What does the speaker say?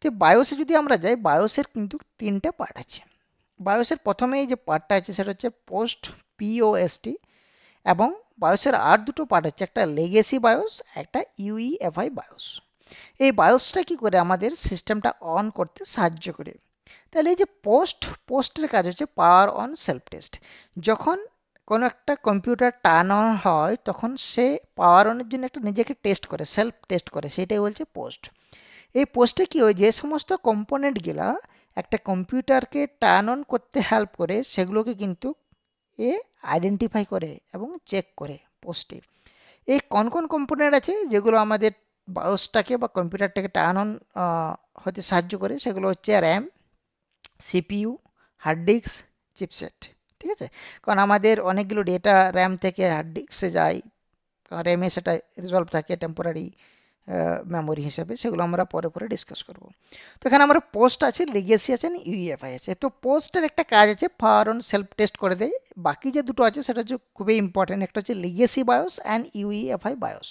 তো বায়োসে যদি আমরা যাই, বায়োসের কিন্তু তিনটে পার্ট আছে। বায়োসের প্রথমেই যে পার্টটা আছে সেটা হচ্ছে পোস্ট, পিওএসটি, এবং বায়োসের আর দুটো পার্ট আছে, একটা লেগেসি বায়োস, একটা ইউইএফআই বায়োস। এই বায়োসটা কি করে আমাদের সিস্টেমটা অন করতে সাহায্য করে। তাহলে এই যে পোস্টের কাজ হচ্ছে পাওয়ার অন সেলফ টেস্ট। যখন কোনো একটা কম্পিউটার টার্ন অন হয় তখন সে পাওয়ার অনের জন্য একটা নিজেকে টেস্ট করে, সেলফ টেস্ট করে, সেটাই বলছে পোস্ট। এই পোস্টে কি হয়, যে সমস্ত কম্পোনেন্ট গুলা একটা কম্পিউটারকে টার্ন অন করতে হেল্প করে সেগুলোকে কিন্তু এ আইডেন্টিফাই করে এবং চেক করে পোস্টে। এই কোন কোন কম্পোনেন্ট আছে যেগুলো আমাদের বায়োসটাকে বা কম্পিউটারটাকে টার্ন অন হতে সাহায্য করে, সেগুলো হচ্ছে RAM, CPU, hard disk, chipset. ঠিক আছে, কারণ আমাদের অনেকগুলো ডেটা র্যাম থেকে হার্ড ডিস্কে যায়, র্যামে সেটা রিজলভ থাকে টেম্পোরারি মেমোরি হিসেবে, সেগুলো আমরা পরে পরে ডিসকাস করব। তো এখানে আমরা পোস্ট আছে, লিগেসি আছে, ইউইএফআই আছে। তো পোস্টের একটা কাজ আছে পাওয়ার অন সেলফ টেস্ট করে দেয়। বাকি যে দুটো আছে সেটা হচ্ছে খুবই ইম্পর্টেন্ট, একটা হচ্ছে legacy bias and UEFI bias.